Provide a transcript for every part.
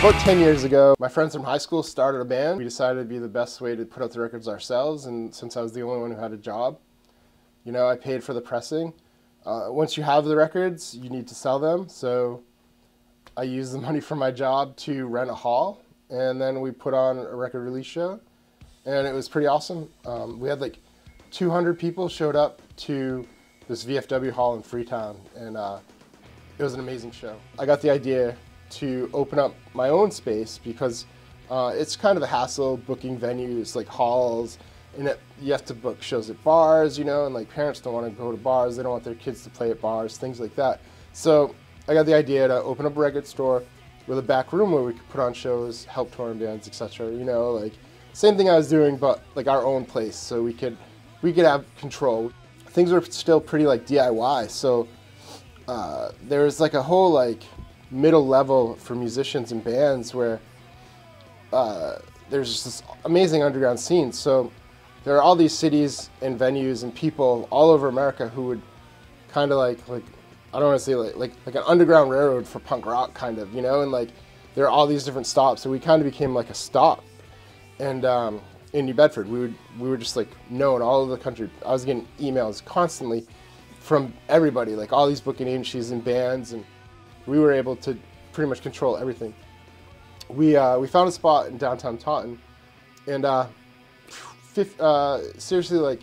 About 10 years ago, my friends from high school started a band. We decided it'd be the best way to put out the records ourselves, and since I was the only one who had a job, you know, I paid for the pressing. Once you have the records, you need to sell them, so I used the money from my job to rent a hall, and then we put on a record release show, and it was pretty awesome. We had like 200 people showed up to this VFW hall in Freetown, and it was an amazing show. I got the idea to open up my own space because it's kind of a hassle booking venues like halls, and you have to book shows at bars, you know, and like parents don't want to go to bars, they don't want their kids to play at bars, things like that. So I got the idea to open up a record store with a back room where we could put on shows, help touring bands, etc. You know, like same thing I was doing, but like our own place, so we could have control. Things were still pretty like DIY, so there was like a whole like middle level for musicians and bands where there's just this amazing underground scene. So there are all these cities and venues and people all over America who would kind of like I don't want to say like an underground railroad for punk rock kind of, you know, and like there are all these different stops, so we kind of became like a stop. And in New Bedford, we were just like known all over the country. I was getting emails constantly from everybody, like all these booking agencies and bands, and we were able to pretty much control everything. We found a spot in downtown Taunton, and seriously, like,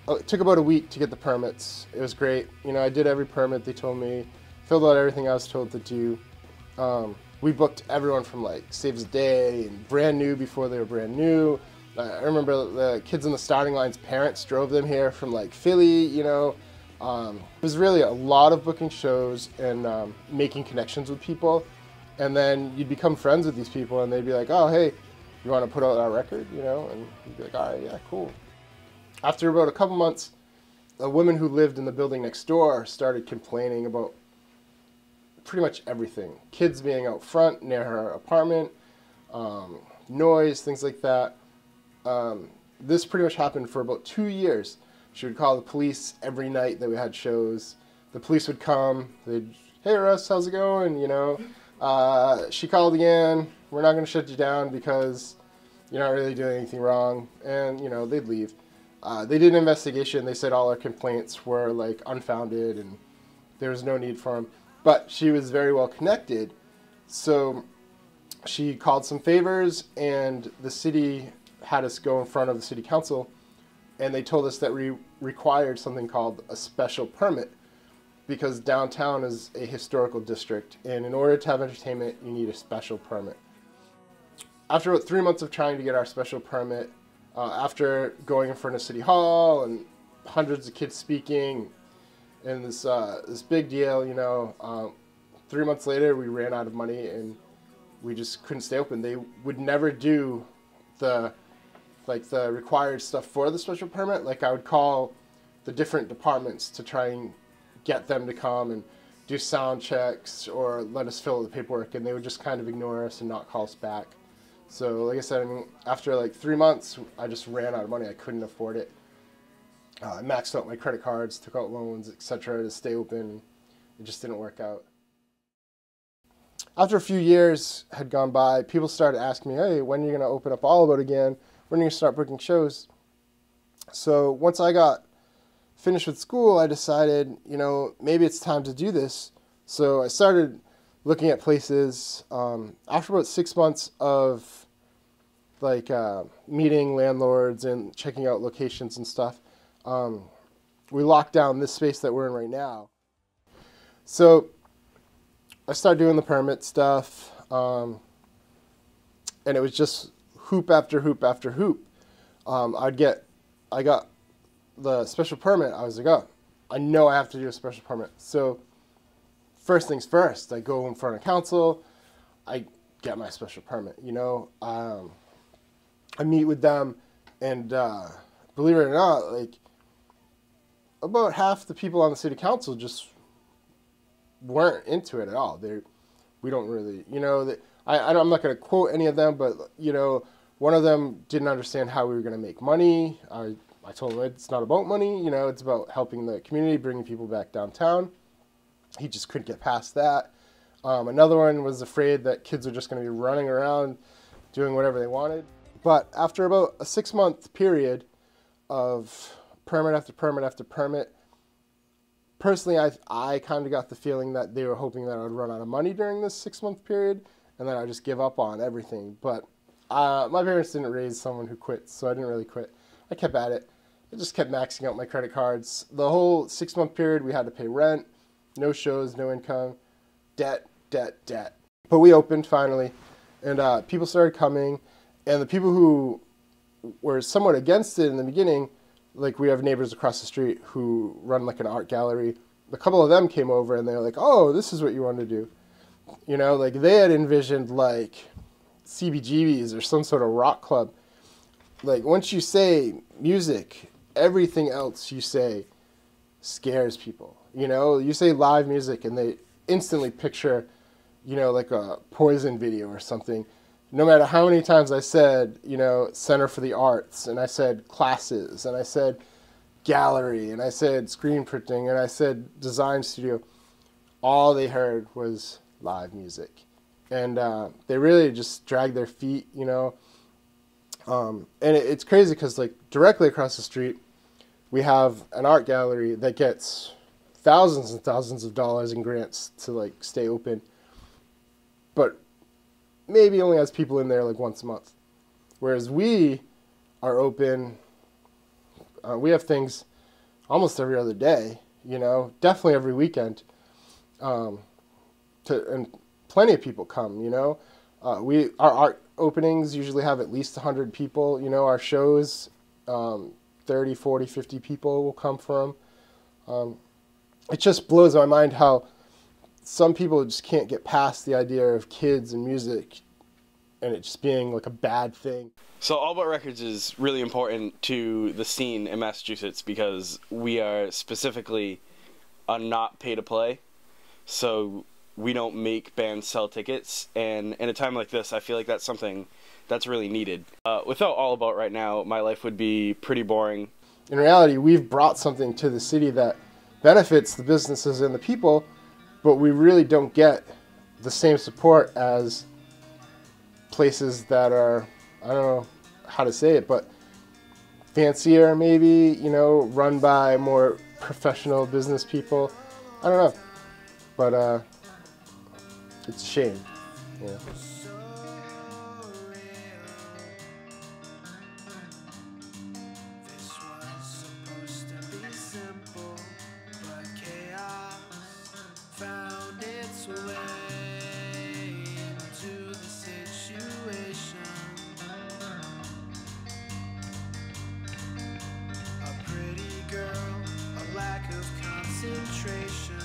it took about a week to get the permits. It was great. You know, I did every permit they told me, filled out everything I was told to do. We booked everyone from like Saves the Day and Brand New before they were brand new. I remember the kids in the starting line's parents drove them here from like Philly, you know. It was really a lot of booking shows and making connections with people, and then you'd become friends with these people, and they'd be like, "Oh, hey, you want to put out our record?" You know, and you'd be like, "All right, yeah, cool." After about a couple months, a woman who lived in the building next door started complaining about pretty much everything. Kids being out front near her apartment, noise, things like that. This pretty much happened for about 2 years. She would call the police every night that we had shows. The police would come, they'd, "Hey Russ, how's it going?" You know, she called again, "We're not going to shut you down because you're not really doing anything wrong." And, you know, they'd leave. They did an investigation. They said all our complaints were like unfounded and there was no need for them. But she was very well connected. So she called some favors, and the city had us go in front of the city council, and they told us that we required something called a special permit because downtown is a historical district, and in order to have entertainment, you need a special permit. After about 3 months of trying to get our special permit, after going in front of City Hall and hundreds of kids speaking, and this big deal, you know, 3 months later we ran out of money and we just couldn't stay open. They would never do the required stuff for the special permit. Like I would call the different departments to try and get them to come and do sound checks or let us fill out the paperwork, and they would just kind of ignore us and not call us back. So like I said, I mean, after like 3 months, I just ran out of money. I couldn't afford it. I maxed out my credit cards, took out loans, etc. to stay open. It just didn't work out. After a few years had gone by, people started asking me, "Hey, when are you going to open up All About again? When are you going to start booking shows?" So once I got finished with school, I decided, you know, maybe it's time to do this. So I started looking at places. After about 6 months of like meeting landlords and checking out locations and stuff, we locked down this space that we're in right now. So I started doing the permit stuff, and it was just hoop after hoop after hoop. I got the special permit. I was like, "Oh, I know I have to do a special permit." So first things first, I go in front of council, I get my special permit, you know. I meet with them, and believe it or not, like about half the people on the city council just weren't into it at all. We don't really, you know, I'm not going to quote any of them, but, you know, one of them didn't understand how we were going to make money. I told him it's not about money, you know, it's about helping the community, bringing people back downtown. He just couldn't get past that. Another one was afraid that kids were just going to be running around doing whatever they wanted. But after about a 6-month period of permit after permit after permit, personally, I kind of got the feeling that they were hoping that I would run out of money during this 6-month period and then I would just give up on everything. But my parents didn't raise someone who quits, so I didn't really quit. I kept at it. I just kept maxing out my credit cards. The whole 6-month period, we had to pay rent, no shows, no income, debt, debt, debt. But we opened finally, and people started coming, and the people who were somewhat against it in the beginning, like we have neighbors across the street who run like an art gallery. A couple of them came over and they were like, oh, this is what you want to do. You know, like they had envisioned like CBGBs or some sort of rock club. Like once you say music, everything else you say scares people. You know, you say live music and they instantly picture, you know, like a Poison video or something. No matter how many times I said, you know, Center for the Arts, and I said classes, and I said gallery, and I said screen printing, and I said design studio, all they heard was live music. And they really just dragged their feet, you know. And it's crazy because, like, directly across the street, we have an art gallery that gets thousands and thousands of dollars in grants to, like, stay open. But maybe only has people in there like once a month. Whereas we are open, we have things almost every other day, you know, definitely every weekend. And plenty of people come, you know. Our art openings usually have at least 100 people, you know. Our shows, 30, 40, 50 people will come from. It just blows my mind how some people just can't get past the idea of kids and music and it just being like a bad thing. So All About Records is really important to the scene in Massachusetts because we are specifically a not pay to play. So we don't make bands sell tickets, and in a time like this, I feel like that's something that's really needed. Without All About right now, my life would be pretty boring. In reality, we've brought something to the city that benefits the businesses and the people, but we really don't get the same support as places that are, I don't know how to say it, but fancier maybe, you know, run by more professional business people. I don't know, but it's a shame. Yeah. Concentration.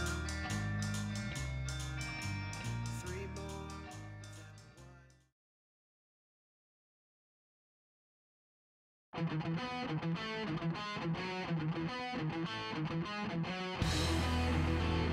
Three more than one.